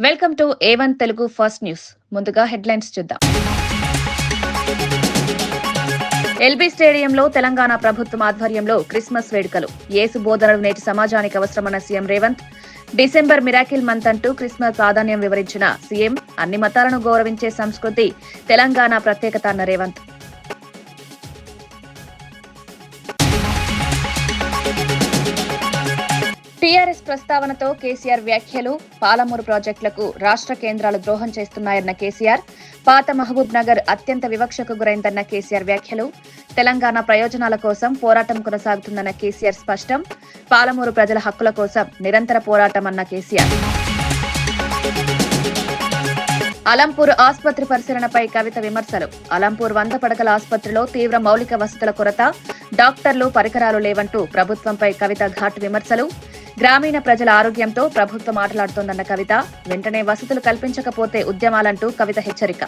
Welcome to A1 Telugu first news. ముందుగా headlines చూద్దాం. LB స్టేడియంలో తెలంగాణ ప్రభుత్వం ఆధ్వర్యంలో క్రిస్మస్ వేడుకలు. యేసు బోధనలు నేటి సమాజానికి అవసరమన్న CM Revanth. December miracle month అంటూ క్రిస్మస్ ప్రాధాన్యం వివరించిన సీఎం. అన్ని మతాలను గౌరవించే సంస్కృతి తెలంగాణ ప్రత్యేకత అన్న రేవంత్. టీఆర్ఎస్ ప్రస్తావనతో కేసీఆర్ వ్యాఖ్యలు. పాలమూరు ప్రాజెక్టులకు రాష్ట్ర కేంద్రాలు ద్రోహం చేస్తున్నాయన్న కేసీఆర్. పాత మహబూబ్ నగర్ అత్యంత వివక్షకు గురైందన్న కేసీఆర్ వ్యాఖ్యలు. తెలంగాణ ప్రయోజనాల కోసం పోరాటం కొనసాగుతుందన్న కేసీఆర్ స్పష్టం. పాలమూరు ప్రజల హక్కుల కోసం నిరంతర పోరాటం అన్న కేసీఆర్. అలంపూర్ ఆసుపత్రి పరిశీలనపై కవిత విమర్శలు. అలంపూర్ 100 పడకల ఆసుపత్రిలో తీవ్ర మౌలిక వసతుల కొరత, డాక్టర్లు, పరికరాలు లేవంటూ ప్రభుత్వంపై కవిత ఘాటు విమర్శలు. గ్రామీణ ప్రజల ఆరోగ్యంతో ప్రభుత్వం మాట్లాడుతోందన్న కవిత. వెంటనే వసతులు కల్పించకపోతే ఉద్యమాలంటూ కవిత హెచ్చరిక.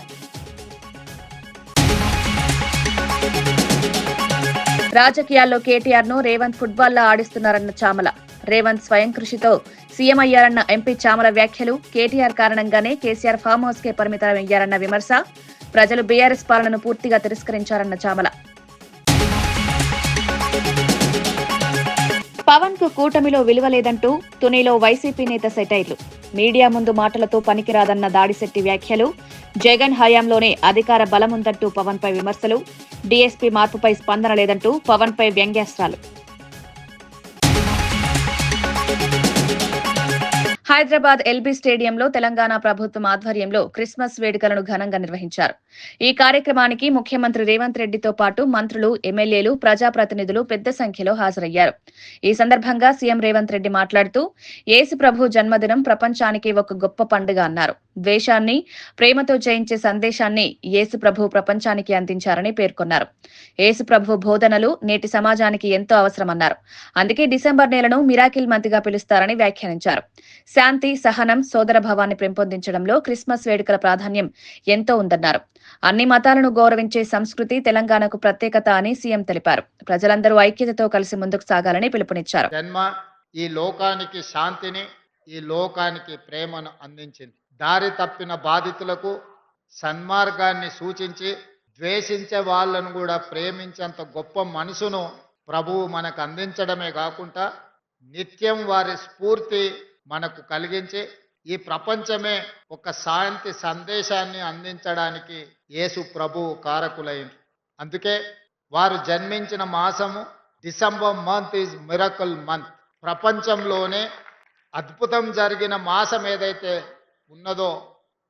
రాజకీయాల్లో కేటీఆర్ ను రేవంత్ ఫుట్బాల్లా ఆడిస్తున్నారన్న చామల. రేవంత్ స్వయం కృషితో సీఎం అయ్యారన్న ఎంపీ చామల వ్యాఖ్యలు. కేటీఆర్ కారణంగానే కేసీఆర్ ఫామ్ హౌస్ కే పరిమితమయ్యారన్న విమర్శ. ప్రజలు బీఆర్ఎస్ పాలనను పూర్తిగా తిరస్కరించారన్న చామల. పవన్ కు కూటమిలో విలువ లేదంటూ తునిలో వైసీపీ నేత సెటైర్లు. మీడియా ముందు మాటలతో పనికిరాదన్న దాడిశెట్టి వ్యాఖ్యలు. జగన్ హయాంలోనే అధికార బలముందంటూ పవన్ పై విమర్శలు. డీఎస్పీ మార్పుపై స్పందన లేదంటూ పవన్ పై వ్యంగ్యాస్త్రాలు. హైదరాబాద్ ఎల్బీ స్టేడియంలో తెలంగాణ ప్రభుత్వం ఆధ్వర్యంలో క్రిస్మస్ వేడుకలను ఘనంగా నిర్వహించారు. ఈ కార్యక్రమానికి ముఖ్యమంత్రి రేవంత్ రెడ్డితో పాటు మంత్రులు, ఎమ్మెల్యేలు, ప్రజాప్రతినిధులు పెద్ద సంఖ్యలో హాజరయ్యారు. ఈ సందర్భంగా సీఎం రేవంత్ రెడ్డి మాట్లాడుతూ యేసు ప్రభు జన్మదినం ప్రపంచానికి ఒక గొప్ప పండుగ అన్నారు. ద్వేషాన్ని ప్రేమతో జయించే సందేశాన్ని యేసు ప్రభు ప్రపంచానికి అందించారని పేర్కొన్నారు. యేసు ప్రభు బోధనలు నేటి సమాజానికి ఎంతో అవసరమన్నారు. అందుకే డిసెంబర్ నెలను మిరాకిల్ మంత్ గా పిలుస్తారని వ్యాఖ్యానించారు. శాంతి, సహనం, సోదరభావాన్ని పెంపొందించడంలో క్రిస్మస్ వేడుకల ప్రాధాన్యం ఎంతో ఉందన్నారు. అన్ని మతాలను గౌరవించే సంస్కృతి తెలంగాణకు ప్రత్యేకత అని సీఎం తెలిపారు. ప్రజలందరూ ఐక్యతతో కలిసి ముందుకు సాగాలని పిలుపునిచ్చారు. జన్మ ఈ లోకానికి శాంతిని, ఈ లోకానికి ప్రేమను అందించింది. దారి తప్పిన బాధితులకు సన్మార్గాన్ని సూచించి ద్వేషించే వాళ్ళను కూడా ప్రేమించేంత గొప్ప మనసును ప్రభువు మనకు అందించడమే కాకుండా నిత్యం వారి స్ఫూర్తి మనకు కలిగించి ఈ ప్రపంచమే ఒక శాంతి సందేశాన్ని అందించడానికి యేసు ప్రభువు కారకులైంది. అందుకే వారు జన్మించిన మాసము December month is miracle month. ప్రపంచంలోనే అద్భుతం జరిగిన మాసం ఏదైతే ఉన్నదో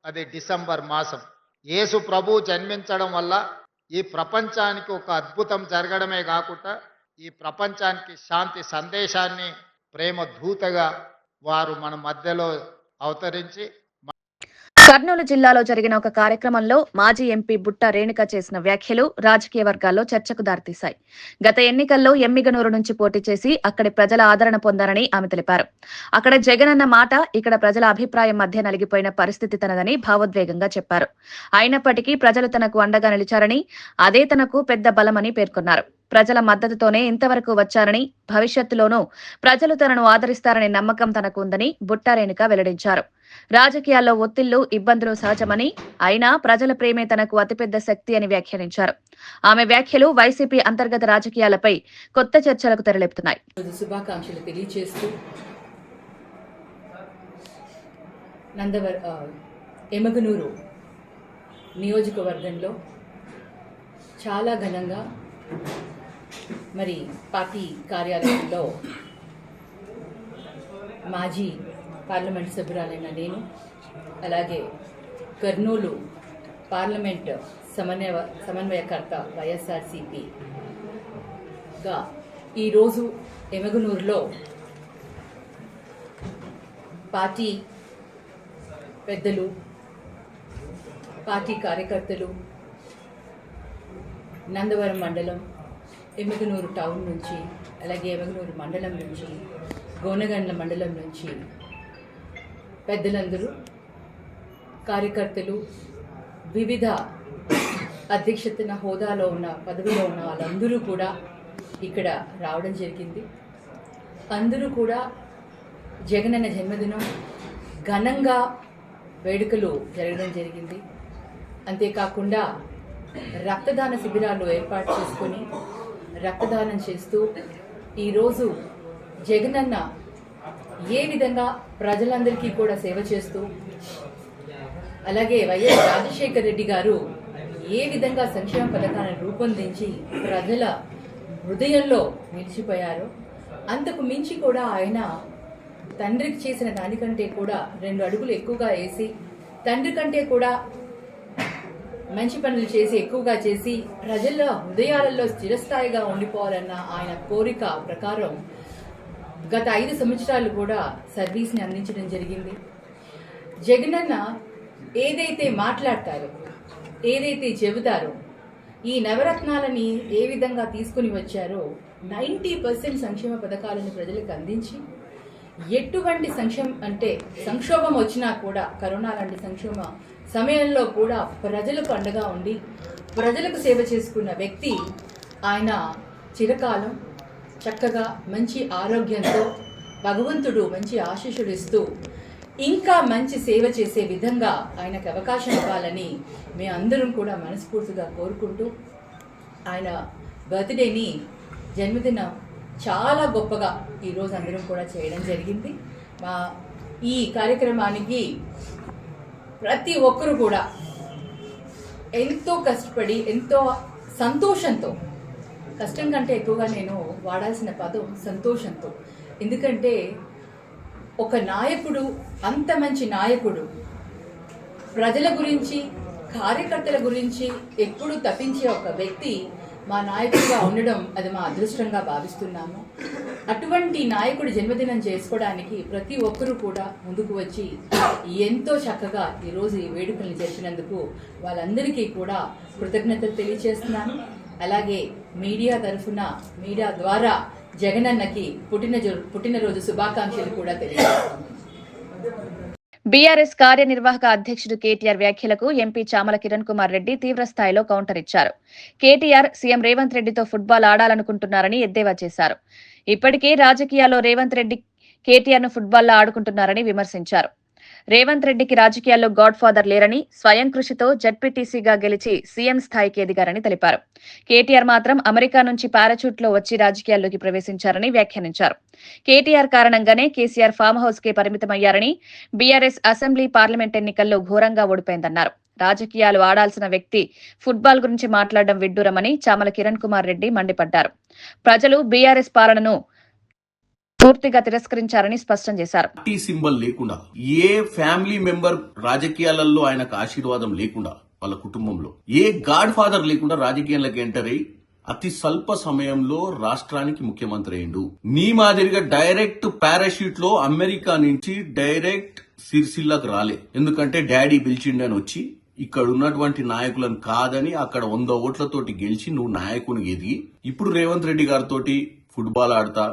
అది డిసెంబర్ మాసం. యేసు ప్రభు జన్మించడం వల్ల ఈ ప్రపంచానికి ఒక అద్భుతం జరగడమే కాకుండా ఈ ప్రపంచానికి శాంతి సందేశాన్ని ప్రేమ దూతగా వారు మన మధ్యలో అవతరించి. కర్నూలు జిల్లాలో జరిగిన ఒక కార్యక్రమంలో మాజీ ఎంపీ బుట్ట రేణుక చేసిన వ్యాఖ్యలు రాజకీయ వర్గాల్లో చర్చకు దారితీశాయి. గత ఎన్నికల్లో ఎమ్మిగనూరు నుంచి పోటీ చేసి అక్కడి ప్రజల ఆదరణ పొందారని ఆమె తెలిపారు. అక్కడ జగన్ అన్న మాట, ఇక్కడ ప్రజల అభిప్రాయం మధ్య నలిగిపోయిన పరిస్థితి తనదని భావోద్వేగంగా చెప్పారు. అయినప్పటికీ ప్రజలు తనకు అండగా నిలిచారని, అదే తనకు పెద్ద బలమని పేర్కొన్నారు. ప్రజల మద్దతుతోనే ఇంతవరకు వచ్చారని, భవిష్యత్తులోనూ ప్రజలు తనను ఆదరిస్తారనే నమ్మకం తనకు ఉందని బుట్ట రేణుక వెల్లడించారు. రాజకీయాల్లో ఒత్తిళ్లు, ఇబ్బందులు సహజమని, అయినా ప్రజల ప్రేమే తనకు అతిపెద్ద శక్తి అని వ్యాఖ్యానించారు. ఆమె వ్యాఖ్యలు వైసీపీ అంతర్గత రాజకీయాలపై కొత్త చర్చలకు తెరలేపుతున్నాయి. శుభాకాంక్షలు తెలియజేస్తూ ఎమగనూరు నియోజకవర్గంలో చాలా ఘనంగా మరి పార్టీ కార్యాలయంలో మాజీ పార్లమెంట్ సభ్యురాలైన నేను, అలాగే కర్నూలు పార్లమెంట్ సమన్వయకర్త వైఎస్ఆర్సీపీగా ఈరోజు ఎమగనూరులో పార్టీ పెద్దలు, పార్టీ కార్యకర్తలు, నందవరం మండలం, ఎమ్మిగనూరు టౌన్ నుంచి, అలాగే ఎమ్మిగనూరు మండలం నుంచి, గోనగండ్ల మండలం నుంచి పెద్దలందరూ, కార్యకర్తలు, వివిధ అధ్యక్షతన హోదాలో ఉన్న పదవిలో ఉన్న వాళ్ళందరూ కూడా ఇక్కడ రావడం జరిగింది. అందరూ కూడా జగనన్న జన్మదినం ఘనంగా వేడుకలు జరగడం జరిగింది. అంతేకాకుండా రక్తదాన శిబిరాలు ఏర్పాటు చేసుకొని రక్తదానం చేస్తూ ఈరోజు జగనన్న ఏ విధంగా ప్రజలందరికీ కూడా సేవ చేస్తూ, అలాగే వైఎస్ రాజశేఖర రెడ్డి గారు ఏ విధంగా సంక్షేమ పథకాలను రూపొందించి ప్రజల హృదయంలో నిలిచిపోయారో, అంతకు మించి కూడా ఆయన తండ్రికి చేసిన దానికంటే కూడా 2 అడుగులు ఎక్కువగా వేసి, తండ్రి కంటే కూడా మంచి పనులు చేసి ఎక్కువగా చేసి ప్రజల హృదయాలలో స్థిరస్థాయిగా ఉండిపోవాలన్న ఆయన కోరిక ప్రకారం గత 5 సంవత్సరాలు కూడా సర్వీస్ని అందించడం జరిగింది. జగనన్న ఏదైతే మాట్లాడతారో, ఏదైతే చెబుతారో, ఈ నవరత్నాలని ఏ విధంగా తీసుకుని వచ్చారో 90% సంక్షేమ పథకాలను ప్రజలకు అందించి, ఎటువంటి సంక్షోభం వచ్చినా కూడా, కరోనా లాంటి సంక్షోభ సమయంలో కూడా ప్రజలకు అండగా ఉండి ప్రజలకు సేవ చేసుకున్న వ్యక్తి ఆయన. చిరకాలం చక్కగా మంచి ఆరోగ్యంతో భగవంతుడు మంచి ఆశీస్సులు ఇస్తూ ఇంకా మంచి సేవ చేసే విధంగా ఆయనకు అవకాశం ఇవ్వాలని మేము అందరం కూడా మనస్ఫూర్తిగా కోరుకుంటూ, ఆయన బర్త్డేని జన్మదినం చాలా గొప్పగా ఈరోజు అందరం కూడా చేయడం జరిగింది. మా ఈ కార్యక్రమానికి ప్రతి ఒక్కరు కూడా ఎంతో కష్టపడి, ఎంతో సంతోషంతో, కష్టం కంటే ఎక్కువగా నేను వాడాల్సిన పదం సంతోషంతో. ఎందుకంటే ఒక నాయకుడు, అంత మంచి నాయకుడు, ప్రజల గురించి, కార్యకర్తల గురించి ఎప్పుడు తప్పించే ఒక వ్యక్తి మా నాయకుడిగా ఉండడం అది మా అదృష్టంగా భావిస్తున్నాము. అటువంటి నాయకుడి జన్మదినం చేసుకోవడానికి ప్రతి ఒక్కరూ కూడా ముందుకు వచ్చి ఎంతో చక్కగా ఈరోజు ఈ వేడుకల్ని చేసినందుకు వాళ్ళందరికీ కూడా కృతజ్ఞతలు తెలియజేస్తున్నాను. అలాగే మీడియా తరఫున, మీడియా ద్వారా జగనన్నకి పుట్టినరోజు శుభాకాంక్షలు కూడా తెలియజేస్తున్నాను. బీఆర్ఎస్ కార్యనిర్వాహక అధ్యక్షుడు కేటీఆర్ వ్యాఖ్యలకు ఎంపీ చామల కిరణ్ కుమార్ రెడ్డి తీవ్ర స్థాయిలో కౌంటర్ ఇచ్చారు. కేటీఆర్ సీఎం రేవంత్ రెడ్డితో ఫుట్బాల్ ఆడాలనుకుంటున్నారని ఎద్దేవా చేశారు. ఇప్పటికే రాజకీయాల్లో రేవంత్ రెడ్డి కేటీఆర్ ను ఫుట్బాల్లో ఆడుకుంటున్నారని విమర్శించారు. రేవంత్ రెడ్డికి రాజకీయాల్లో గాడ్ ఫాదర్ లేరని, స్వయం కృషితో జడ్పీటీసీగా గెలిచి సీఎం స్థాయికి ఎదిగారని తెలిపారు. కేటీఆర్ మాత్రం అమెరికా నుంచి పారాచూట్లో వచ్చి రాజకీయాల్లోకి ప్రవేశించారని వ్యాఖ్యానించారు. కేటీఆర్ కారణంగానే కేసీఆర్ ఫామ్ హౌస్ కే పరిమితమయ్యారని, బీఆర్ఎస్ అసెంబ్లీ, పార్లమెంట్ ఎన్నికల్లో ఘోరంగా ఓడిపోయిందన్నారు. రాజకీయాలు ఆడాల్సిన వ్యక్తి ఫుట్బాల్ గురించి మాట్లాడడం విడ్డూరమని చామల కిరణ్ కుమార్ రెడ్డి మండిపడ్డారు. ప్రజలు బీఆర్ఎస్ పాలనను పూర్తిగా తిరస్కరించారని స్పష్టం చేశారు. పార్టీ సింబల్ లేకుండా, ఏ ఫ్యామిలీ మెంబర్ రాజకీయాలలో ఆయనకు ఆశీర్వాదం లేకుండా, వాళ్ళ కుటుంబంలో ఏ గాడ్ ఫాదర్ లేకుండా రాజకీయాలకు ఎంటర్ అయ్యి అతి స్వల్ప సమయంలో రాష్ట్రానికి ముఖ్యమంత్రి అయిండు. నీ మాదిరిగా డైరెక్ట్ పారాషూట్ లో అమెరికా నుంచి డైరెక్ట్ సిరిసిల్లకు రాలే. ఎందుకంటే డాడీ పిలిచిండని వచ్చి ఇక్కడ ఉన్నటువంటి నాయకులను కాదని అక్కడ 100 ఓట్లతోటి గెలిచి నువ్వు నాయకుని ఎదిగి ఇప్పుడు రేవంత్ రెడ్డి గారితో ఫుట్బాల్ ఆడతా,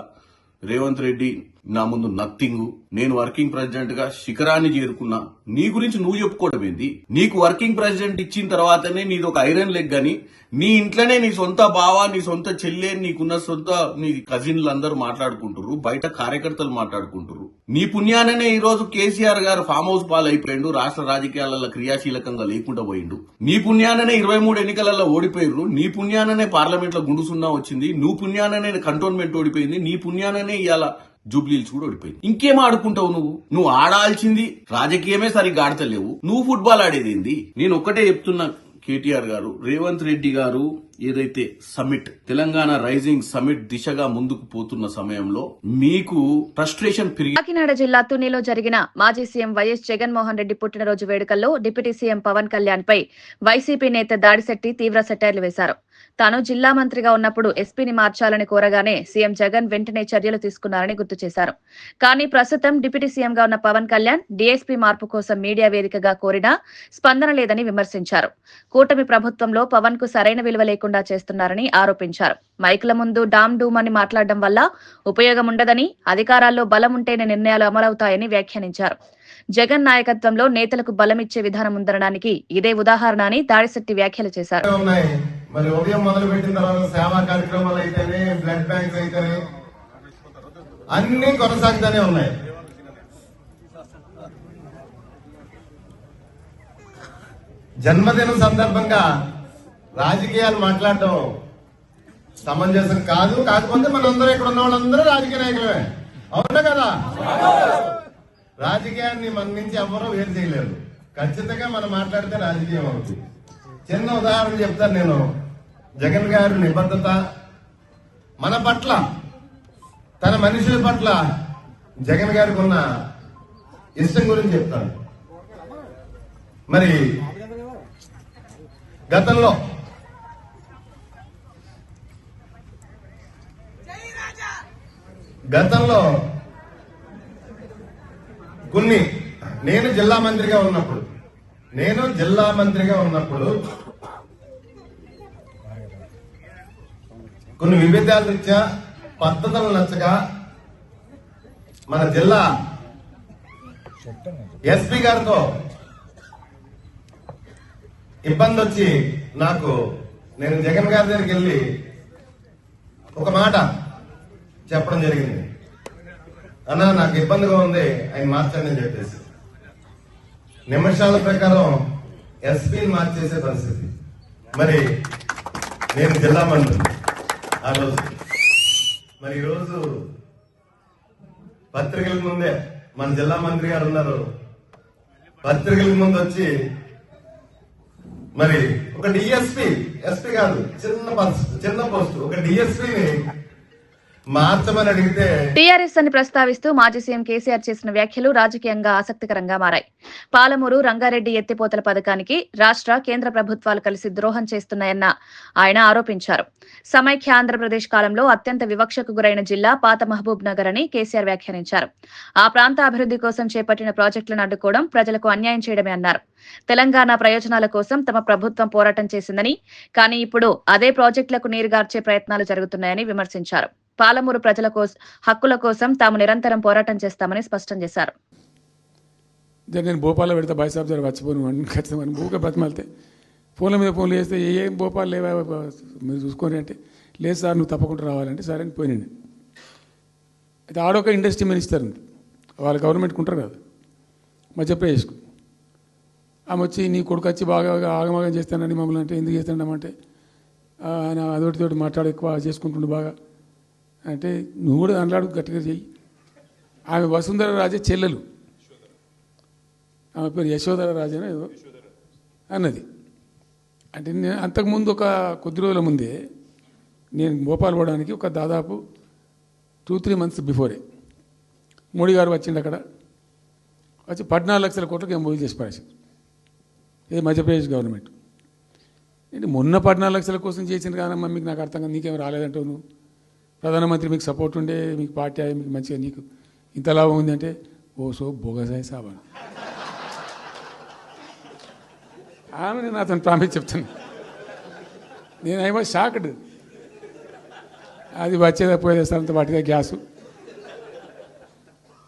రేవంత్ రెడ్డి నా ముందు నథింగ్, నేను వర్కింగ్ ప్రెసిడెంట్ గా శిఖరాన్ని చేరుకున్నా, నీ గురించి నువ్వు చెప్పుకోవడం ఏంది? నీకు వర్కింగ్ ప్రెసిడెంట్ ఇచ్చిన తర్వాతనే నీది ఒక ఐరన్ లెగ్ అని నీ ఇంట్లోనే నీ సొంత బావ, నీ సొంత చెల్లె, నీకున్న సొంత నీ కజిన్లు అందరూ మాట్లాడుకుంటారు, బయట కార్యకర్తలు మాట్లాడుకుంటారు. నీ పుణ్యాననే ఈ రోజు కేసీఆర్ గారు ఫామ్ హౌస్ పాలైపోయిండు, రాష్ట్ర రాజకీయాలలో క్రియాశీలకంగా లేకుండా పోయిండు. నీ పుణ్యాననే 23 ఎన్నికలలో ఓడిపోయారు, నీ పుణ్యాననే పార్లమెంట్ లో గుండు సున్నా వచ్చింది, నీ పుణ్యాననే కంటోన్మెంట్ ఓడిపోయింది, నీ పుణ్యాననే ఇవాళ జూబ్లీల్స్ కూడా ఓడిపోయింది. ఇంకేం ఆడుకుంటావు నువ్వు ఆడాల్సింది రాజకీయమే సరిగ్గా ఆడతలేవు, నువ్వు ఫుట్బాల్ ఆడేది ఏంది? నేను ఒక్కటే చెప్తున్నా, కేటీఆర్ గారు, రేవంత్ రెడ్డి గారు ఏదైతే సమిట్, తెలంగాణ రైజింగ్ సమిట్ దిశగా ముందుకు పోతున్న సమయంలో మీకు ఫ్రస్ట్రేషన్ పెరిగి. కాకినాడ జిల్లా తునిలో జరిగిన మాజీ సీఎం వైఎస్ జగన్మోహన్ రెడ్డి పుట్టినరోజు వేడుకల్లో డిప్యూటీ సీఎం పవన్ కళ్యాణ్ పై వైసీపీ నేత దాడిశెట్టి తీవ్ర సెటైర్లు వేశారు. తాను జిల్లా మంత్రిగా ఉన్నప్పుడు ఎస్పీని మార్చాలని కోరగానే సీఎం జగన్ వెంటనే చర్యలు తీసుకున్నారని గుర్తు చేశారు. కానీ ప్రస్తుతం డిప్యూటీ సీఎంగా ఉన్న పవన్ కళ్యాణ్ డీఎస్పీ మార్పు కోసం మీడియా వేదికగా కోరినా స్పందన లేదని విమర్శించారు. కూటమి ప్రభుత్వంలో పవన్ కు సరైన విలువ లేకుండా చేస్తున్నారని ఆరోపించారు. మైకుల ముందు డామ్ డూమ్ అని మాట్లాడడం వల్ల ఉపయోగం ఉండదని, అధికారాల్లో బలం ఉంటేనే నిర్ణయాలు అమలవుతాయని వ్యాఖ్యానించారు. జగన్ నాయకత్వంలో నేతలకు బలమిచ్చే విధానం ఉందనడానికి ఇదే ఉదాహరణ అని దాడిశెట్టి వ్యాఖ్యలు చేశారు. మరి ఉదయం మొదలు పెట్టిన తర్వాత సేవా కార్యక్రమాలు అయితేనే, బ్లడ్ బ్యాంక్స్ అయితేనే అన్ని కొనసాగుతూనే ఉన్నాయి. జన్మదినం సందర్భంగా రాజకీయాలు మాట్లాడటం సమంజసం కాదు. కాకపోతే మనందరూ ఇక్కడ ఉన్న వాళ్ళందరూ రాజకీయ నాయకులే, అవునా కదా? రాజకీయాన్ని మన నుంచి ఎవరూ వేరు చేయలేరు. ఖచ్చితంగా మనం మాట్లాడితే రాజకీయం అవుతుంది. చిన్న ఉదాహరణ చెప్తాను నేను. జగన్ గారి నిబద్ధత, మన పట్ల, తన మనుషుల పట్ల జగన్ గారికి ఉన్న ఇష్టం గురించి చెప్తాను. మరి గతంలో కొన్ని నేను జిల్లా మంత్రిగా ఉన్నప్పుడు కొన్ని విభేదాల రీత్యా పద్ధతులు నచ్చక మన జిల్లా ఎస్పీ గారితో ఇబ్బంది వచ్చి నేను జగన్ గారి దగ్గరికి వెళ్ళి ఒక మాట చెప్పడం జరిగింది. అన్నా, నాకు ఇబ్బందిగా ఉంది, ఆయన మార్చండి అని చెప్పేసి నిమిషాల ప్రకారం ఎస్పీని మార్చేసే పరిస్థితి. మరి నేను జిల్లా మంత్రి ఆ రోజు. మరి ఈరోజు పత్రికల ముందే మన జిల్లా మంత్రి గారు ఉన్నారు. పత్రికల ముందు వచ్చి మరి ఒక డిఎస్పీ, ఎస్పీ కాదు, చిన్న పోస్ట్, ఒక డిఎస్పీని మార్చమని అడిగితే టీఆర్ఎస్ అని ప్రస్తావిస్తూ మాజీ సీఎం కేసీఆర్ చేసిన వ్యాఖ్యలు రాజకీయంగా ఆసక్తికరంగా మారాయి. పాలమూరు రంగారెడ్డి ఎత్తిపోతల పథకానికి రాష్ట్ర కేంద్ర ప్రభుత్వాలు కలిసి ద్రోహం చేస్తున్నాయన్న ఆయన ఆరోపించారు. సమైక్య ఆంధ్రప్రదేశ్ కాలంలో అత్యంత వివక్షకు గురైన జిల్లా పాత మహబూబ్ నగర్ అని కేసీఆర్ వ్యాఖ్యానించారు. ఆ ప్రాంత అభివృద్ధి కోసం చేపట్టిన ప్రాజెక్టులను అడ్డుకోవడం ప్రజలకు అన్యాయం చేయడమే అన్నారు. తెలంగాణ ప్రయోజనాల కోసం తమ ప్రభుత్వం పోరాటం చేసిందని, కానీ ఇప్పుడు అదే ప్రాజెక్టులకు నీరుగార్చే ప్రయత్నాలు జరుగుతున్నాయని విమర్శించారు. పాలమూరు ప్రజల హక్కుల కోసం తాము నిరంతరం పోరాటం చేస్తామని స్పష్టం చేశారు. నేను భోపాల్లో పెడతా బాయ్సాబ్ జర వచ్చిపోను ఖచ్చితంగా ఊకే బతిమాలితే ఫోన్ల మీద ఫోన్లు చేస్తే ఏం భోపాల్ లేవా మీరు చూసుకొని అంటే, లేదు సార్ నువ్వు తప్పకుండా రావాలంటే సరే అని పోయినండి. అయితే ఆడొక ఇండస్ట్రీ మినిస్టర్ ఉంది, వాళ్ళ గవర్నమెంట్కి ఉంటారు కదా మధ్యప్రదేశ్కు. ఆమె వచ్చి నీ కొడుకు వచ్చి బాగా ఆగమాగం చేస్తానని మమ్మల్ని అంటే ఎందుకు చేస్తాడమంటే ఆయన అదొకటితోటి మాట్లాడి ఎక్కువ చేసుకుంటుండు బాగా అంటే, నువ్వు కూడా అనలాడు గట్టిగా చెయ్యి. ఆమె వసుంధర రాజే చెల్లెలు, ఆమె పేరు యశోధర రాజే ఏదో అన్నది. అంటే నేను అంతకుముందు ఒక కొద్ది రోజుల ముందే నేను భోపాల్ పోవడానికి ఒక దాదాపు 2-3 months బిఫోరే మోడీ గారు వచ్చిండు. అక్కడ వచ్చి 14 లక్షల కోట్లకు ఎంఓయూ చేసి పడేసింది ఇది మధ్యప్రదేశ్ గవర్నమెంట్. ఏంటి మొన్న 14 లక్షల కోసం చేసింది కాదమ్మా, మీకు నాకు అర్థం కాదు, నీకేం రాలేదంటావు నువ్వు. ప్రధానమంత్రి మీకు సపోర్ట్ ఉండే, మీకు పార్టీ మీకు మంచిగా నీకు ఇంత లాభం ఉంది అంటే ఓ సో బోగసాయి సాబా ఆమె నేను అతను ప్రామిస్ చెప్తాను. నేను ఐ వాజ్ షాక్డ్. అది వచ్చేదా పోయేదంతా వాటిగా గ్యాసు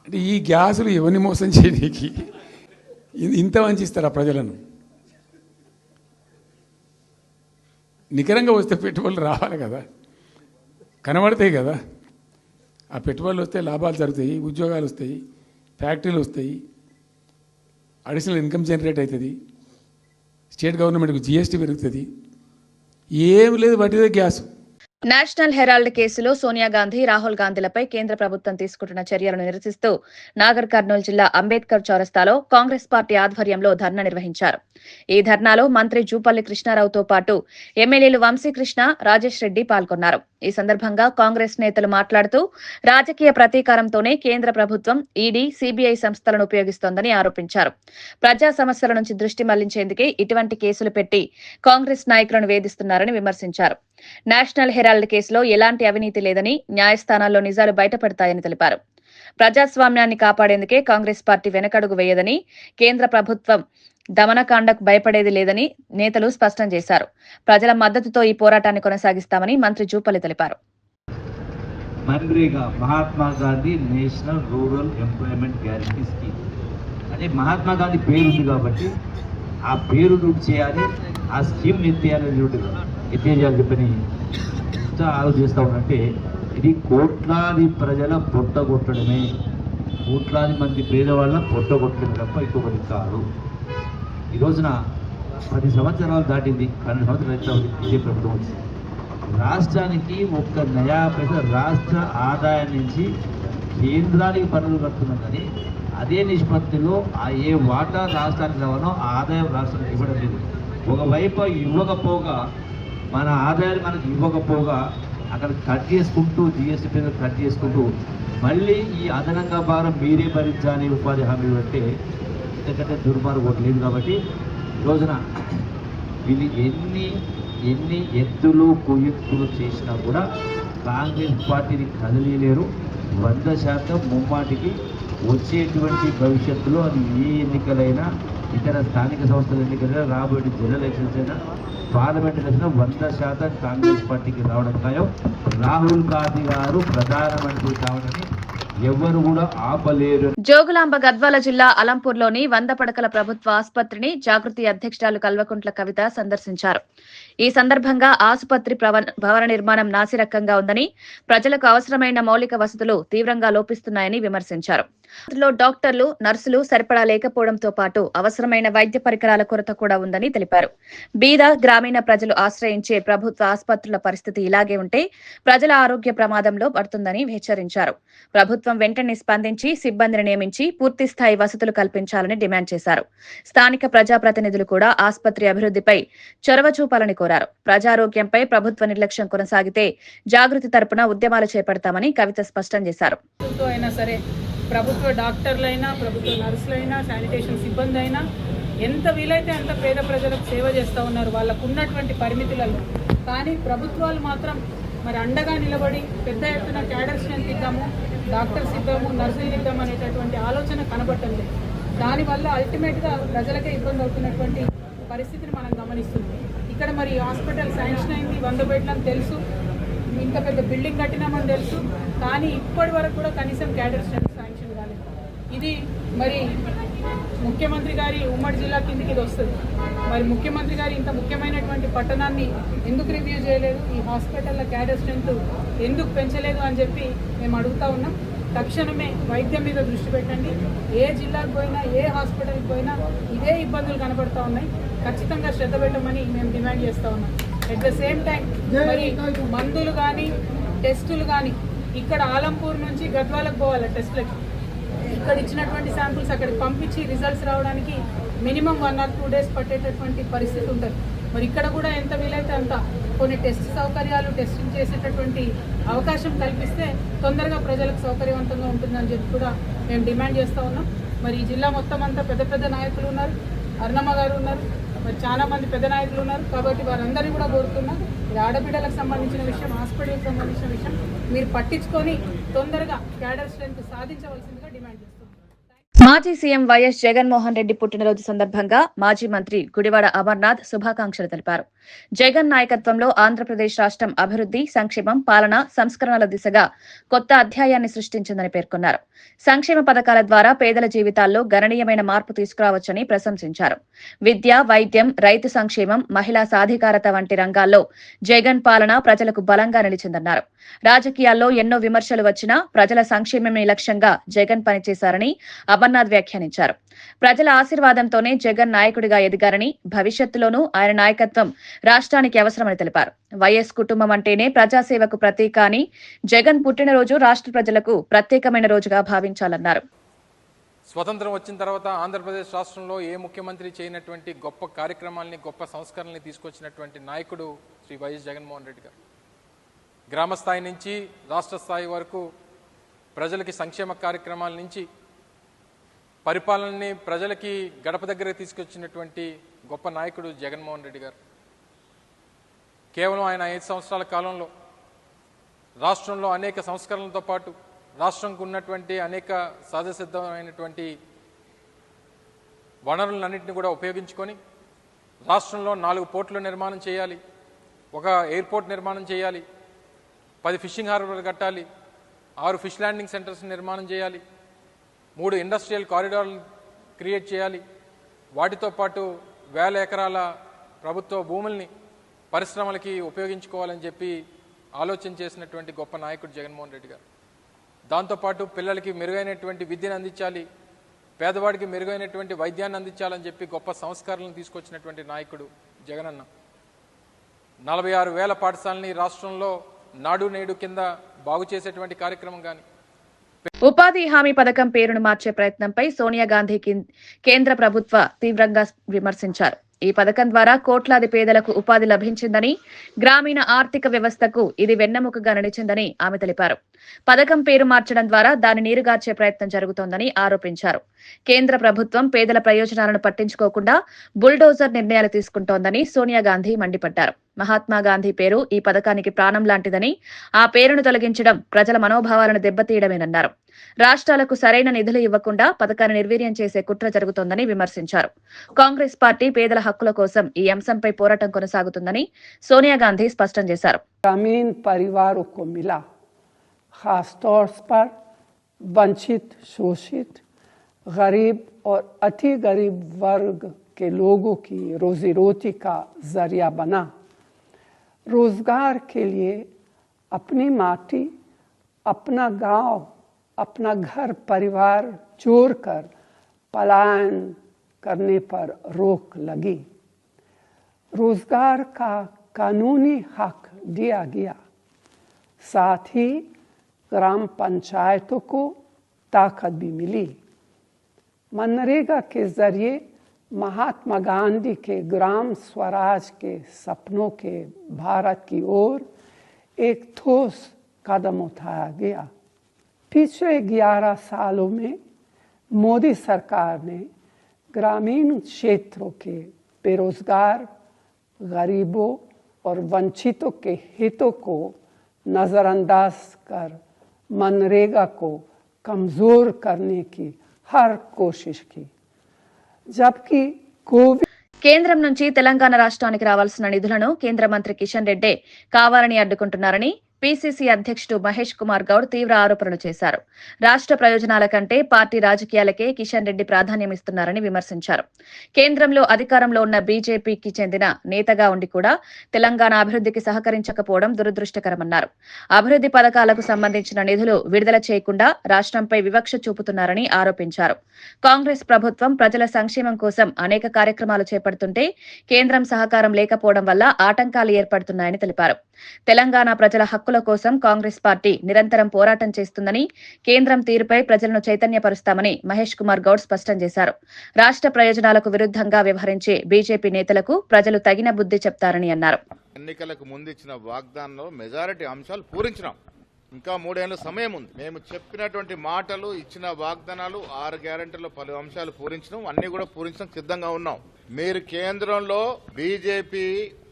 అంటే ఈ గ్యాసులు ఎవరిని మోసం చేయడానికి ఇంత వంచిస్తారా ప్రజలను? నికరంగా వస్తే పెట్టుబడులు రావాలి కదా, కనబడతాయి కదా. ఆ పెట్టుబడులు వస్తే లాభాలు జరుగుతాయి, ఉద్యోగాలు వస్తాయి, ఫ్యాక్టరీలు వస్తాయి, అడిషనల్ ఇన్కమ్ జనరేట్ అవుతుంది, స్టేట్ గవర్నమెంట్కు జీఎస్టీ పెరుగుతుంది. ఏమి లేదు, వాటిదే గ్యాస్. నేషనల్ హెరాల్డ్ కేసులో సోనియా గాంధీ, రాహుల్ గాంధీలపై కేంద్ర ప్రభుత్వం తీసుకుంటున్న చర్యలను నిరసిస్తూ నాగర్ కర్నూలు జిల్లా అంబేద్కర్ చౌరస్తాలో కాంగ్రెస్ పార్టీ ఆధ్వర్యంలో ధర్నా నిర్వహించారు. ఈ ధర్నాలో మంత్రి జూపల్లి కృష్ణారావుతో పాటు ఎమ్మెల్యేలు వంశీకృష్ణ, రాజేష్ రెడ్డి పాల్గొన్నారు. ఈ సందర్భంగా కాంగ్రెస్ నేతలు మాట్లాడుతూ రాజకీయ ప్రతీకారంతోనే కేంద్ర ప్రభుత్వం ఈడీ, సీబీఐ సంస్థలను ఉపయోగిస్తోందని ఆరోపించారు. ప్రజా సమస్యల నుంచి దృష్టి మళ్లించేందుకే ఇటువంటి కేసులు పెట్టి కాంగ్రెస్ నాయకులను వేధిస్తున్నారని విమర్శించారు. నేషనల్ హెరాల్డ్ కేసులో ఎలాంటి అవినీతి లేదని, న్యాయస్థానాల్లో నిజాలు బయటపడతాయని తెలిపారు. ప్రజాస్వామ్యాన్ని కాపాడేందుకే కాంగ్రెస్ పార్టీ వెనకడుగు వేయదని, కేంద్ర ప్రభుత్వం దమనకాండకు భయపడేది లేదని నేతలు స్పష్టం చేశారు. ప్రజల మద్దతుతో ఈ పోరాటాన్ని కొనసాగిస్తామని మంత్రి జూపల్లి తెలిపారు. MNREGA Mahatma Gandhi national rural employment guarantee scheme అంటే మహాత్మా గాంధీ పేరు ఉంది కాబట్టి ఆ పేరు రూట్ చేయాలి, ఆ స్కీమ్ ఎత్తేయాలని చెప్పని ఆలోచిస్తూ ఉన్నట్టే ఇది కోట్లాది ప్రజల పొట్టగొట్టడమే, కోట్లాది మంది పేదవాళ్ళ పొట్టగొట్టడమే తప్ప ఇంకొకటి కాదు. ఈ రోజున 10 సంవత్సరాలు దాటింది, 12 సంవత్సరాలు అయితే ఇదే ప్రభుత్వం వచ్చింది. రాష్ట్రానికి ఒక్క నయా పైసా రాష్ట్ర ఆదాయం నుంచి కేంద్రానికి పన్నులు కడుతున్నాం, కానీ అదే నిష్పత్తిలో ఏ వాటా రాష్ట్రానికి రావాలో ఆ ఆదాయం రాష్ట్రానికి ఇవ్వడం లేదు. ఒకవైపు ఇవ్వకపోగా, మన ఆదాయాన్ని మనకు ఇవ్వకపోగా అక్కడ కట్ చేసుకుంటూ, జిఎస్టీ పేరు కట్ చేసుకుంటూ మళ్ళీ ఈ అదనంగా భారం మీరే భరించాలి ఉపాధి హామీ అంటే ఎందుకంటే దుర్మార్గం లేదు. కాబట్టి ఈ రోజున వీళ్ళు ఎన్ని ఎత్తులు కుయుక్తులు చేసినా కూడా కాంగ్రెస్ పార్టీని కదిలేరు. 100% ముమ్మాటికి వచ్చేటువంటి భవిష్యత్తులో అది ఏ ఎన్నికలైనా, ఇతర స్థానిక సంస్థల ఎన్నికలైనా, రాబోయే జనరల్ ఎలక్షన్స్ అయినా, పార్లమెంట్ ఎలక్షన్ 100% కాంగ్రెస్ పార్టీకి రావడం ఖాయం. రాహుల్ గాంధీ గారు ప్రధానమంత్రి కావడని ఎవరు కూడా ఆపలేరు. జోగులాంబ గద్వాల జిల్లా అలంపూర్లోని 100 పడకల ప్రభుత్వ ఆసుపత్రిని జాగృతి అధ్యక్షురాలు కల్వకుంట్ల కవిత సందర్శించారు. ఈ సందర్భంగా ఆసుపత్రి భవన నిర్మాణం నాసిరకంగా ఉందని, ప్రజలకు అవసరమైన మౌలిక వసతులు తీవ్రంగా లోపిస్తున్నాయని విమర్శించారు. డాక్టర్లు, నర్సులు సరిపడా లేకపోవడంతో పాటు అవసరమైన వైద్య పరికరాల కొరత కూడా ఉందని తెలిపారు. బీద గ్రామీణ ప్రజలు ఆశ్రయించే ప్రభుత్వ ఆసుపత్రుల పరిస్థితి ఇలాగే ఉంటే ప్రజల ఆరోగ్య ప్రమాదంలో పడుతుందని హెచ్చరించారు. ప్రభుత్వం వెంటనే స్పందించి సిబ్బందిని నియమించి పూర్తిస్థాయి వసతులు కల్పించాలని డిమాండ్ చేశారు. స్థానిక ప్రజాప్రతినిధులు కూడా ఆసుపత్రి అభివృద్ధిపై చొరవ చూపాలని కోరారు. ప్రజారోగ్యంపై ప్రభుత్వ నిర్లక్ష్యం కొనసాగితే జాగృతి తరపున ఉద్యమాలు చేపడతామని కవిత స్పష్టం చేశారు. ప్రభుత్వ డాక్టర్లైనా, ప్రభుత్వ నర్సులైనా, శానిటేషన్ సిబ్బంది అయినా ఎంత వీలైతే అంత పేద ప్రజలకు సేవ చేస్తూ ఉన్నారు వాళ్ళకు ఉన్నటువంటి పరిమితులలో. కానీ ప్రభుత్వాలు మాత్రం మరి అండగా నిలబడి పెద్ద ఎత్తున క్యాడర్ స్ట్రెంత్ ఇద్దాము, డాక్టర్స్ ఇద్దాము, నర్సులు ఇద్దాము అనేటటువంటి ఆలోచన కనబడటం లేదు. దానివల్ల అల్టిమేట్గా ప్రజలకే ఇబ్బంది అవుతున్నటువంటి పరిస్థితిని మనం గమనిస్తున్నాం. ఇక్కడ మరి హాస్పిటల్ శాంక్షన్ అయింది, 100 బెడ్లని తెలుసు, ఇంత పెద్ద బిల్డింగ్ కట్టినామని తెలుసు, కానీ ఇప్పటి వరకు కూడా కనీసం క్యాడర్ స్ట్రెంత్ శాంక్షన్ కాలేదు. ఇది మరి ముఖ్యమంత్రి గారి ఉమ్మడి జిల్లా కిందికి ఇది వస్తుంది. మరి ముఖ్యమంత్రి గారు ఇంత ముఖ్యమైనటువంటి పట్టణాన్ని ఎందుకు రివ్యూ చేయలేదు, ఈ హాస్పిటల్ల క్యాడర్ స్ట్రెంత్ ఎందుకు పెంచలేదు అని చెప్పి మేము అడుగుతా ఉన్నాం. తక్షణమే వైద్యం మీద దృష్టి పెట్టండి. ఏ జిల్లాకు పోయినా, ఏ హాస్పిటల్కి పోయినా ఇదే ఇబ్బందులు కనబడుతూ ఉన్నాయి. ఖచ్చితంగా శ్రద్ధ పెట్టమని మేము డిమాండ్ చేస్తూ ఉన్నాం. అట్ ద సేమ్ టైం మరి మందులు కానీ, టెస్టులు కానీ ఇక్కడ ఆలంపూర్ నుంచి గద్వాలకు పోవాలి టెస్టులకి. ఇక్కడ ఇచ్చినటువంటి శాంపుల్స్ అక్కడికి పంపించి రిజల్ట్స్ రావడానికి మినిమం 1 or 2 days పట్టేటటువంటి పరిస్థితి ఉంటుంది. మరి ఇక్కడ కూడా ఎంత వీలైతే అంత కొన్ని టెస్ట్ సౌకర్యాలు, టెస్టింగ్ చేసేటటువంటి అవకాశం కల్పిస్తే తొందరగా ప్రజలకు సౌకర్యవంతంగా ఉంటుందని చెప్పి కూడా మేము డిమాండ్ చేస్తూ ఉన్నాం. మరి ఈ జిల్లా మొత్తం అంతా పెద్ద పెద్ద నాయకులు ఉన్నారు, అరుణమ్మ గారు ఉన్నారు, మరి చాలా మంది పెద్ద నాయకులు ఉన్నారు. కాబట్టి వారందరినీ కూడా కోరుతున్నారు, ఇది ఆడబిడ్డలకు సంబంధించిన విషయం, హాస్పిటల్కి సంబంధించిన విషయం మీరు పట్టించుకొని తొందరగా క్యాడర్ స్ట్రెంత్ సాధించవలసిందిగా డిమాండ్ చేస్తున్నారు. మాజీ సీఎం వైఎస్ జగన్మోహన్ రెడ్డి పుట్టినరోజు సందర్భంగా మాజీ మంత్రి గుడివాడ అమర్నాథ్ శుభాకాంక్షలు తెలిపారు. జగన్ నాయకత్వంలో ఆంధ్రప్రదేశ్ రాష్ట్రం అభివృద్ధి, సంక్షేమం, పాలన, సంస్కరణల దిశగా కొత్త అధ్యాయాన్ని సృష్టించిందని పేర్కొన్నారు. సంక్షేమ పథకాల ద్వారా పేదల జీవితాల్లో గణనీయమైన మార్పు తీసుకురావచ్చని ప్రశంసించారు. విద్య, వైద్యం, రైతు సంక్షేమం, మహిళా సాధికారత వంటి రంగాల్లో జగన్ పాలన ప్రజలకు బలంగా నిలిచిందన్నారు. రాజకీయాల్లో ఎన్నో విమర్శలు వచ్చినా ప్రజల సంక్షేమమే లక్ష్యంగా జగన్ పనిచేశారని అమర్నాథ్ వ్యాఖ్యానించారు. ప్రజల ఆశీర్వాదంతోనే జగన్ నాయకుడిగా ఎదిగారని, భవిష్యత్తులోనూ ఆయన నాయకత్వం రాష్ట్రానికి అవసరమని తెలిపారు. వైఎస్ కుటుంబం అంటేనే ప్రజాసేవకు ప్రతీక అని, జగన్ పుట్టినరోజు రాష్ట్ర ప్రజలకు ప్రత్యేకమైన రోజుగా భావించాలన్నారు. స్వతంత్రం వచ్చిన తర్వాత ఆంధ్రప్రదేశ్ రాష్ట్రంలో ఏ ముఖ్యమంత్రి చేయనటువంటి గొప్ప కార్యక్రమాలని, గొప్ప సంస్కరణల్ని తీసుకొచ్చినటువంటి నాయకుడు శ్రీ వైఎస్ జగన్మోహన్ రెడ్డి గారు. గ్రామ స్థాయి నుంచి రాష్ట్ర స్థాయి వరకు ప్రజలకి సంక్షేమ కార్యక్రమాల నుంచి పరిపాలనని ప్రజలకి గడప దగ్గర తీసుకొచ్చినటువంటి గొప్ప నాయకుడు జగన్మోహన్ రెడ్డి గారు. కేవలం ఆయన 5 సంవత్సరాల కాలంలో రాష్ట్రంలో అనేక సంస్కరణలతో పాటు రాష్ట్రంకు ఉన్నటువంటి అనేక సహజసిద్ధమైనటువంటి వనరులన్నింటినీ కూడా ఉపయోగించుకొని రాష్ట్రంలో 4 పోర్టుల నిర్మాణం చేయాలి, ఒక ఎయిర్పోర్ట్ నిర్మాణం చేయాలి, 10 ఫిషింగ్ హార్బర్లు కట్టాలి, 6 ఫిష్ ల్యాండింగ్ సెంటర్స్ నిర్మాణం చేయాలి, 3 ఇండస్ట్రియల్ కారిడార్లు క్రియేట్ చేయాలి, వాటితో పాటు 1000 ఎకరాల ప్రభుత్వ భూముల్ని పరిశ్రమలకి ఉపయోగించుకోవాలని చెప్పి ఆలోచన చేసినటువంటి గొప్ప నాయకుడు జగన్మోహన్ రెడ్డి గారు. దాంతోపాటు పిల్లలకి మెరుగైనటువంటి విద్యను అందించాలి, పేదవాడికి మెరుగైనటువంటి వైద్యాన్ని అందించాలని చెప్పి గొప్ప సంస్కరణలను తీసుకొచ్చినటువంటి నాయకుడు జగనన్న. 46,000 పాఠశాలని రాష్ట్రంలో నాడు నేడు కింద బాగు చేసేటువంటి కార్యక్రమం కానీ, ఉపాధి హామీ పథకం పేరును మార్చే ప్రయత్నంపై సోనియా గాంధీ కేంద్ర ప్రభుత్వ తీవ్రంగా విమర్శించారు. ఈ పథకం ద్వారా కోట్లాది పేదలకు ఉపాధి లభించిందని, గ్రామీణ ఆర్థిక వ్యవస్థకు ఇది వెన్నెముకగా నిలిచిందని ఆమె తెలిపారు. పథకం పేరు మార్చడం ద్వారా దాన్ని నీరుగార్చే ప్రయత్నం జరుగుతోందని ఆరోపించారు. కేంద్ర ప్రభుత్వం పేదల ప్రయోజనాలను పట్టించుకోకుండా బుల్డోజర్ నిర్ణయాలు తీసుకుంటోందని సోనియా గాంధీ మండిపడ్డారు. మహాత్మా గాంధీ పేరు ఈ పథకానికి ప్రాణం లాంటిదని, ఆ పేరును తొలగించడం ప్రజల మనోభావాలను దెబ్బతీయడమేనన్నారు. రాష్ట్రాలకు సరైన నిధులు ఇవ్వకుండా పథకాన్ని నిర్వీర్యం చేసే కుట్ర జరుగుతోందని విమర్శించారు. కాంగ్రెస్ పార్టీ పేదల హక్కుల కోసం ఈ అంశంపై పోరాటం కొనసాగుతుందని సోనియా గాంధీ స్పష్టం చేశారు. ग्रामीण परिवारों को मिला, खासतौर पर वंचित, शोषित, गरीब और अति गरीब वर्ग के लोगों की रोजी रोटी का जरिया बना। रोजगार के लिए अपनी माटी, अपना गांव, अपना घर परिवार छोड़कर पलायन करने पर रोक लगी। रोजगार का कानूनी हक दिया गया, साथ ही ग्राम पंचायतों को ताकत भी मिली। मनरेगा के जरिए महात्मा गांधी के ग्राम स्वराज के सपनों के भारत की ओर एक ठोस कदम उठाया गया। पिछले 11 सालों में मोदी सरकार ने ग्रामीण क्षेत्रों के बेरोजगार, गरीबों और वंचितों के हितों को नजरअंदाज कर मनरेगा को कमजोर करने की हर कोशिश की, जबकि कोविड కేంద్రం నుంచి తెలంగాణ రాష్ట్రానికి రావాల్సిన నిధులను కేంద్ర మంత్రి కిషన్ రెడ్డి కావాలని అడ్డుకుంటున్నారని పీసీసీ అధ్యక్షుడు మహేష్ కుమార్ గౌడ్ తీవ్ర ఆరోపణలు చేశారు. రాష్ట్ర ప్రయోజనాల కంటే పార్టీ రాజకీయాలకే కిషన్ రెడ్డి ప్రాధాన్యమిస్తున్నారని విమర్శించారు. కేంద్రంలో అధికారంలో ఉన్న బీజేపీకి చెందిన నేతగా ఉండి కూడా తెలంగాణ అభివృద్ధికి సహకరించకపోవడం దురదృష్టకరమన్నారు. అభివృద్ధి పథకాలకు సంబంధించిన నిధులు విడుదల చేయకుండా రాష్ట్రంపై వివక్ష చూపుతున్నారని ఆరోపించారు. కాంగ్రెస్ ప్రభుత్వం ప్రజల సంక్షేమం కోసం అనేక కార్యక్రమాలు చేపడుతుంటే కేంద్రం సహకారం లేకపోవడం వల్ల ఆటంకాలు ఏర్పడుతున్నాయని తెలిపారు. తెలంగాణ ప్రజల హక్కుల కోసం కాంగ్రెస్ పార్టీ నిరంతరం పోరాటం చేస్తుందని, కేంద్రం తీరుపై ప్రజలను చైతన్యపరుస్తామని మహేష్ కుమార్ గౌడ్ స్పష్టం చేశారు. రాష్ట్ర ప్రయోజనాలకు విరుద్ధంగా వ్యవహరించే బీజేపీ నేతలకు ప్రజలు తగిన బుద్ధి చెప్తారని అన్నారు. ఎన్నికలకు ముందు ఇచ్చిన వాగ్దానంలో మెజారిటీ అంశాలు పూరించినాం. ఇంకా 3 ఏళ్ల సమయం ఉంది. మేము చెప్పినటువంటి మాటలు, ఇచ్చిన వాగ్దానాలు, 6 గ్యారెంటీలో పలు అంశాలు పూరించినాం. అన్ని కూడా పూరించడం సిద్ధంగా ఉన్నాం. మీరు కేంద్రంలో బీజేపీ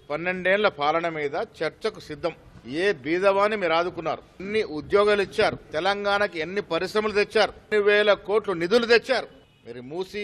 12 ఏళ్ల పాలన మీద చర్చకు సిద్ధం. ఏ బీదవాన్ని మీరు ఆదుకున్నారు, ఎన్ని ఉద్యోగాలు ఇచ్చారు, తెలంగాణకి ఎన్ని పరిశ్రమలు తెచ్చారు, 1,000 కోట్లు నిధులు తెచ్చారు. మీరు మూసీ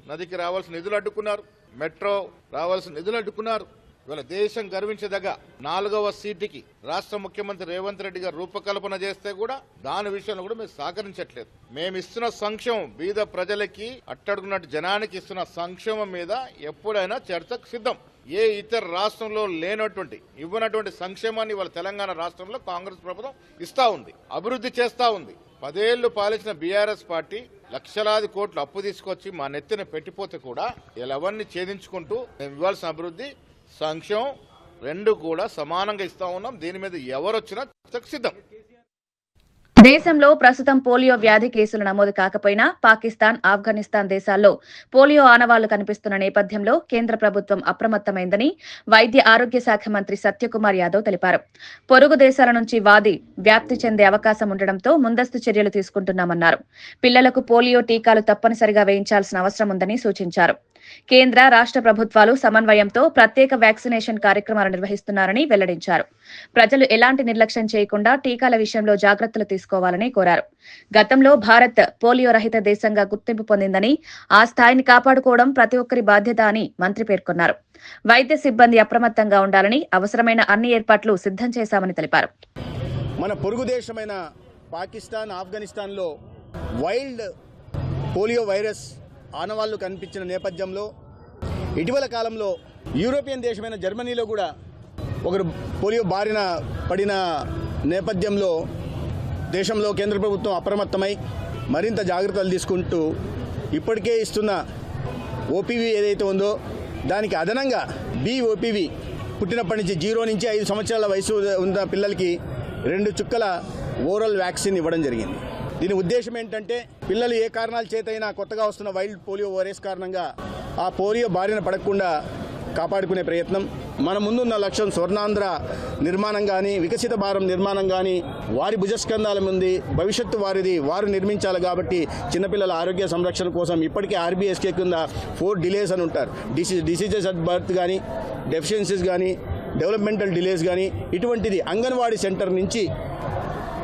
నదికి రావాల్సిన నిధులు అడ్డుకున్నారు, మెట్రో రావాల్సిన నిధులు అడ్డుకున్నారు. ఇవాళ దేశం గర్వించదగ్గ 4వ సీటుకి రాష్ట్ర ముఖ్యమంత్రి రేవంత్ రెడ్డి గారు రూపకల్పన చేస్తే కూడా దాని విషయంలో కూడా మీరు సహకరించట్లేదు. మేము ఇస్తున్న సంక్షేమం, బీద ప్రజలకి, అట్టడుగున్నట్టు జనానికి ఇస్తున్న సంక్షేమం మీద ఎప్పుడైనా చర్చకు సిద్ధం. ఏ ఇతర రాష్ట్రంలో లేనటువంటి, ఇవ్వనటువంటి సంక్షేమాన్ని ఇవాళ తెలంగాణ రాష్ట్రంలో కాంగ్రెస్ ప్రభుత్వం ఇస్తా ఉంది, అభివృద్ధి చేస్తా ఉంది. 10 ఏళ్లు పాలించిన బీఆర్ఎస్ పార్టీ లక్షలాది కోట్లు అప్పు తీసుకొచ్చి మా నెత్తిన పెట్టిపోతే కూడా ఎవరిని ఛేదించుకుంటూ మేము ఇవ్వాల్సిన అభివృద్ధి, సంక్షేమం రెండు కూడా సమానంగా ఇస్తా ఉన్నాం. దీని మీద ఎవరొచ్చినా సిద్ధం. దేశంలో ప్రస్తుతం పోలియో వ్యాధి కేసులు నమోదు కాకపోయినా పాకిస్తాన్, ఆఫ్ఘనిస్తాన్ దేశాల్లో పోలియో ఆనవాళ్లు కనిపిస్తున్న నేపథ్యంలో కేంద్ర ప్రభుత్వం అప్రమత్తమైందని వైద్య ఆరోగ్య శాఖ మంత్రి సత్యకుమార్ యాదవ్ తెలిపారు. పొరుగు దేశాల నుంచి వ్యాప్తి చెందే అవకాశం ఉండడంతో ముందస్తు చర్యలు తీసుకుంటున్నామన్నారు. పిల్లలకు పోలియో టీకాలు తప్పనిసరిగా వేయించాల్సిన అవసరం ఉందని సూచించారు. కేంద్ర, రాష్ట్ర ప్రభుత్వాలు సమన్వయంతో ప్రత్యేక వ్యాక్సినేషన్ కార్యక్రమాలు నిర్వహిస్తున్నారని వెల్లడించారు. ప్రజలు ఎలాంటి నిర్లక్ష్యం చేయకుండా టీకాల విషయంలో జాగ్రత్తలు తీసుకోవాలని కోరారు. గతంలో భారత్ పోలియో రహిత దేశంగా గుర్తింపు పొందిందని, ఆ స్థాయిని కాపాడుకోవడం ప్రతి ఒక్కరి బాధ్యత అని మంత్రి పేర్కొన్నారు. వైద్య సిబ్బంది అప్రమత్తంగా ఉండాలని, అవసరమైన అన్ని ఏర్పాట్లు సిద్ధం చేశామని తెలిపారు. మన పొరుగు దేశమైన పాకిస్తాన్, ఆఫ్ఘనిస్తాన్లో వైల్డ్ పోలియో వైరస్ ఆనవాళ్లు కనిపించిన నేపథ్యంలో ఇటీవల కాలంలో యూరోపియన్ దేశమైన జర్మనీలో కూడా ఒకరు పోలియో బారిన పడిన నేపథ్యంలో దేశంలో కేంద్ర ప్రభుత్వం అప్రమత్తమై మరింత జాగ్రత్తలు తీసుకుంటూ ఇప్పటికే ఇస్తున్న ఓపీవీ ఏదైతే ఉందో దానికి అదనంగా ఓపీవీ పుట్టినప్పటి నుంచి 0 నుంచి 5 సంవత్సరాల వయసు ఉన్న పిల్లలకి 2 చుక్కల ఓరల్ వ్యాక్సిన్ ఇవ్వడం జరిగింది. దీని ఉద్దేశం ఏంటంటే పిల్లలు ఏ కారణాల చేతైనా కొత్తగా వస్తున్న వైల్డ్ పోలియో వైరస్ కారణంగా ఆ పోలియో బారిన పడకుండా కాపాడుకునే ప్రయత్నం. మన ముందున్న లక్ష్యం స్వర్ణాంధ్ర నిర్మాణం కానీ వికసిత భారతం నిర్మాణం కానీ వారి భుజస్కంధాల ముందు భవిష్యత్తు వారిది వారు నిర్మించాలి. కాబట్టి చిన్నపిల్లల ఆరోగ్య సంరక్షణ కోసం ఇప్పటికే ఆర్బీఎస్కే కింద 4 డిలేస్ అని ఉంటారు. డిసీజెస్ అట్ బర్త్ కానీ, డెఫిషియన్సీస్ కానీ, డెవలప్మెంటల్ డిలేస్ కానీ, ఇటువంటిది అంగన్వాడీ సెంటర్ నుంచి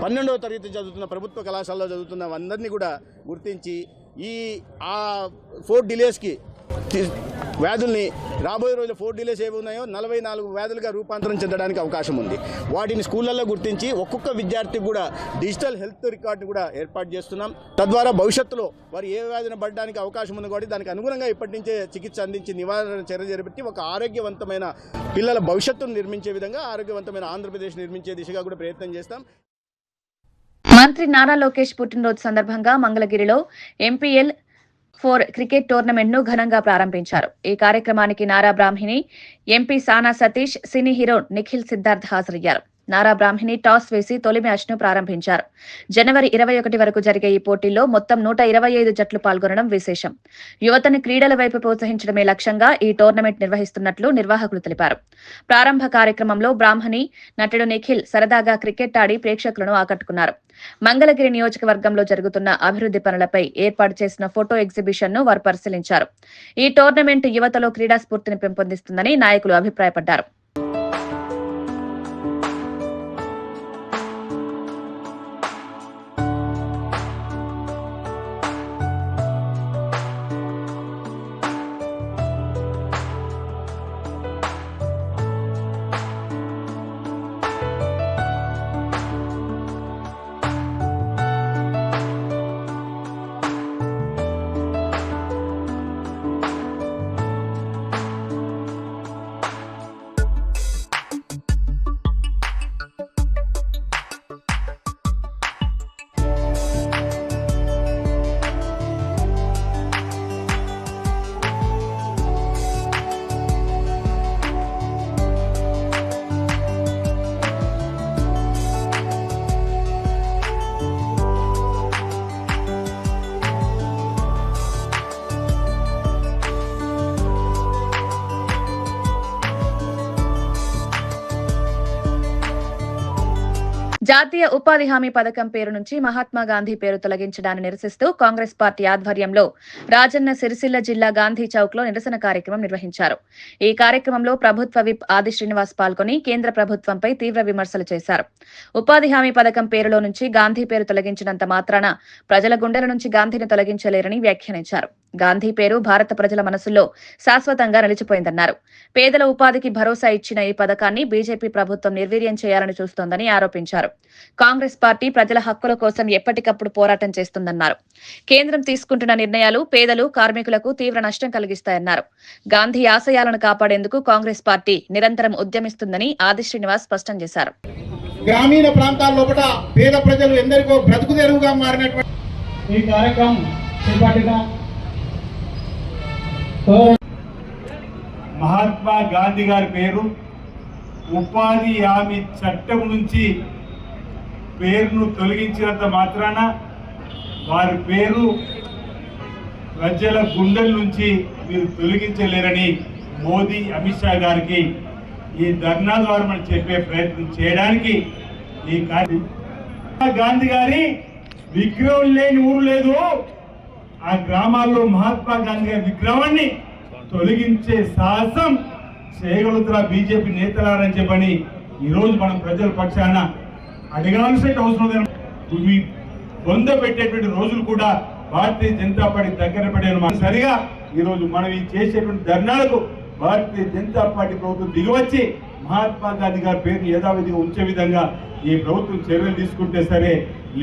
12వ తరగతి చదువుతున్న ప్రభుత్వ కళాశాలలో చదువుతున్న అందరినీ కూడా గుర్తించి ఆ 4 డిలేస్కి వ్యాధుల్ని రాబోయే రోజుల్లో 4 డిలేస్ ఏవి ఉన్నాయో 44 వ్యాధులుగా రూపాంతరం చెందడానికి అవకాశం ఉంది. వాటిని స్కూళ్ళల్లో గుర్తించి ఒక్కొక్క విద్యార్థికి కూడా డిజిటల్ హెల్త్ రికార్డు కూడా ఏర్పాటు చేస్తున్నాం. తద్వారా భవిష్యత్తులో వారు ఏ వ్యాధిని పడడానికి అవకాశం ఉంది కాబట్టి దానికి అనుగుణంగా ఇప్పటి నుంచే చికిత్స అందించి నివారణ చర్య చేపట్టి ఒక ఆరోగ్యవంతమైన పిల్లల భవిష్యత్తును నిర్మించే విధంగా ఆరోగ్యవంతమైన ఆంధ్రప్రదేశ్ నిర్మించే దిశగా కూడా ప్రయత్నం చేస్తాం. మంత్రి నారా లోకేష్ పుట్టినరోజు సందర్భంగా మంగళగిరిలో ఎంపీఎల్ 4 క్రికెట్ టోర్నమెంట్ ను ఘనంగా ప్రారంభించారు. ఈ కార్యక్రమానికి నారా బ్రాహ్మణి, ఎంపీ సానా సతీష్, సినీ హీరో నిఖిల్ సిద్ధార్థ్ హాజరయ్యారు. నారా బ్రాహ్మణి టాస్ వేసి తొలి మ్యాచ్ ను ప్రారంభించారు. జనవరి 21 వరకు జరిగే ఈ పోటీల్లో మొత్తం 125 జట్లు పాల్గొనడం విశేషం. యువతను క్రీడల వైపు ప్రోత్సహించడమే లక్ష్యంగా ఈ టోర్నమెంట్ నిర్వహిస్తున్నట్లు నిర్వాహకులు తెలిపారు. ప్రారంభ కార్యక్రమంలో బ్రాహ్మణి, నటుడు నిఖిల్ సరదాగా క్రికెట్ ఆడి ప్రేక్షకులను ఆకట్టుకున్నారు. మంగళగిరి నియోజకవర్గంలో జరుగుతున్న అభివృద్ధి పనులపై ఏర్పాటు చేసిన ఫోటో ఎగ్జిబిషన్ ను వారు పరిశీలించారు. ఈ టోర్నమెంట్ యువతలో క్రీడా స్ఫూర్తిని పెంపొందిస్తుందని నాయకులు అభిప్రాయపడ్డారు. జాతీయ ఉపాధి హామీ పథకం పేరు నుంచి మహాత్మా గాంధీ పేరు తొలగించడాన్ని నిరసిస్తూ కాంగ్రెస్ పార్టీ ఆధ్వర్యంలో రాజన్న సిరిసిల్ల జిల్లా గాంధీ చౌక్ లో నిరసన కార్యక్రమం నిర్వహించారు. ఈ కార్యక్రమంలో ప్రభుత్వ విప్ ఆది శ్రీనివాస్ పాల్గొని కేంద్ర ప్రభుత్వంపై తీవ్ర విమర్శలు చేశారు. ఉపాధి హామీ పథకం పేరులో నుంచి గాంధీ పేరు తొలగించినంత మాత్రాన ప్రజల గుండెల నుంచి గాంధీని తొలగించలేరని వ్యాఖ్యానించారు. గాంధీ పేరు భారత ప్రజల మనసుల్లో శాశ్వతంగా నిలిచిపోయిందన్నారు. పేదల ఉపాధికి భరోసా ఇచ్చిన ఈ పథకాన్ని బీజేపీ ప్రభుత్వం నిర్వీర్యం చేయాలని చూస్తోందని ఆరోపించారు. కాంగ్రెస్ పార్టీ ప్రజల హక్కుల కోసం ఎప్పటికప్పుడు పోరాటం చేస్తుందన్నారు. కేంద్రం తీసుకుంటున్న నిర్ణయాలు పేదలు, కార్మికులకు తీవ్ర నష్టం కలిగిస్తాయన్నారు. గాంధీ ఆశయాలను కాపాడేందుకు కాంగ్రెస్ పార్టీ నిరంతరం ఉద్యమిస్తుందని ఆది శ్రీనివాస్ స్పష్టం చేశారు. గ్రామీణ ప్రాంతాల్లో పేద ప్రజలు ఎందరికో బ్రతుకు తెరువుగా మారినటువంటి ఈ కార్యక్రమం చేపట్టిన మహాత్మా గాంధీ గారి పేరు ఉపాధి హామీ చట్టం నుంచి పేరును తొలగించినంత మాత్రాన వారి పేరు ప్రజల గుండెల నుంచి మీరు తొలగించలేరని మోదీ, అమిత్ షా గారికి ఈ ధర్నా ద్వారా మనం చెప్పే ప్రయత్నం చేయడానికి ఈ గాంధీ గారి విగ్రహం లేని ఊరు లేదు. ఆ గ్రామాల్లో మహాత్మా గాంధీ గారి విగ్రహాన్ని తొలగించే సాహసం చేయగలుగుతారా బీజేపీ నేతలారని చెప్పని ఈరోజు మనం ప్రజల పక్షాన అడగాల్సిన అవసరం పొందబెట్టేటువంటి రోజులు కూడా భారతీయ జనతా పార్టీ దగ్గర పడే సరిగా ఈరోజు మనం ఈ చేసేటువంటి ధర్నాలకు భారతీయ జనతా పార్టీ ప్రభుత్వం దిగివచ్చి మహాత్మా గాంధీ గారి పేరు యథావిధిగా ఉంచే విధంగా ఈ ప్రభుత్వం చర్యలు తీసుకుంటే సరే,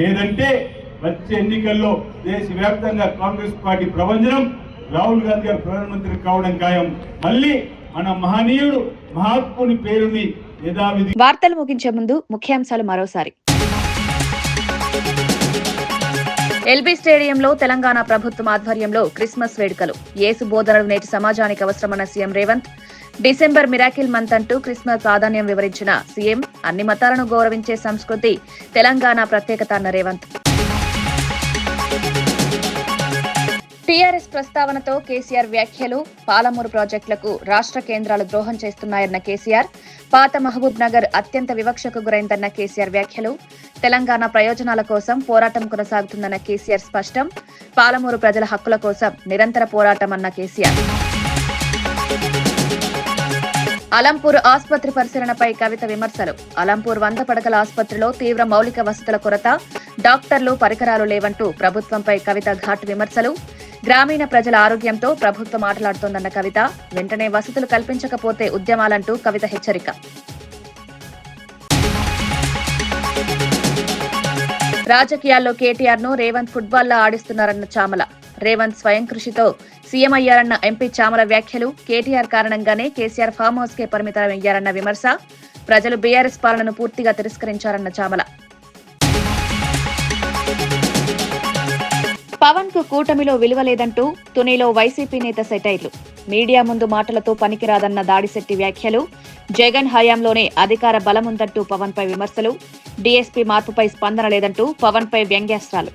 లేదంటే వచ్చే ఎన్నికల్లో దేశవ్యాప్తంగా కాంగ్రెస్ పార్టీ ప్రభంజనం, రాహుల్ గాంధీ గారు ప్రధానమంత్రి కావడం ఖాయం. మళ్ళీ మన మహనీయుడు మహాత్ముని పేరుని యథావిధి. వార్తలు ముగించే ముందు ముఖ్యాంశాలు మరోసారి. ఎల్బీ స్టేడియంలో తెలంగాణ ప్రభుత్వం ఆధ్వర్యంలో క్రిస్మస్ వేడుకలు. యేసు బోధనలు నేటి సమాజానికి అవసరమన్న CM Revanth. December miracle month అంటూ క్రిస్మస్ ప్రాధాన్యం వివరించిన సీఎం. అన్ని మతాలను గౌరవించే సంస్కృతి తెలంగాణ ప్రత్యేకత అన్న రేవంత్. టీఆర్ఎస్ ప్రస్తావనతో కేసీఆర్ వ్యాఖ్యలు. పాలమూరు ప్రాజెక్టులకు రాష్ట్ర కేంద్రాలు ద్రోహం చేస్తున్నాయన్న కేసీఆర్. పాత మహబూబ్ నగర్ అత్యంత వివక్షకు గురైందన్న కేసీఆర్ వ్యాఖ్యలు. తెలంగాణ ప్రయోజనాల కోసం పోరాటం కొనసాగుతుందన్న కేసీఆర్ స్పష్టం. పాలమూరు ప్రజల హక్కుల కోసం నిరంతర పోరాటం అన్న కేసీఆర్. అలంపూర్ ఆసుపత్రి పరిశీలనపై కవిత విమర్శలు. అలంపూర్ 100 పడకల ఆసుపత్రిలో తీవ్ర మౌలిక వసతుల కొరత, డాక్టర్లు, పరికరాలు లేవంటూ ప్రభుత్వంపై కవిత ఘాటు విమర్శలు. గ్రామీణ ప్రజల ఆరోగ్యంతో ప్రభుత్వం ఆటలాడుతోందన్న కవిత. వెంటనే వసతులు కల్పించకపోతే ఉద్యమాలంటూ కవిత హెచ్చరిక. రాజకీయాల్లో కేటీఆర్ ను రేవంత్ ఫుట్బాల్లో ఆడిస్తున్నారన్న చామల. రేవంత్ స్వయం కృషితో సీఎం అయ్యారన్న ఎంపీ చామల వ్యాఖ్యలు. కేటీఆర్ కారణంగానే కేసీఆర్ ఫామ్ హౌస్ కే పరిమితమయ్యారన్న విమర్శ. ప్రజలు బీఆర్ఎస్ పాలనను పూర్తిగా తిరస్కరించారన్న చామల. పవన్ కు కూటమిలో విలువ లేదంటూ తునిలో వైసీపీ నేత సెటైర్లు. మీడియా ముందు మాటలతో పనికిరాదన్న దాడిశెట్టి వ్యాఖ్యలు. జగన్ హయాంలోనే అధికార బలముందంటూ పవన్ పై విమర్శలు. డీఎస్పీ మార్పుపై స్పందన లేదంటూ పవన్ పై వ్యంగ్యాస్త్రాలు.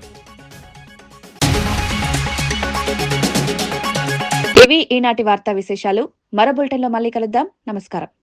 ఇవి ఈనాటి వార్తా విశేషాలు. మరో బులెటిన్లో మళ్ళీ కలుద్దాం. నమస్కారం.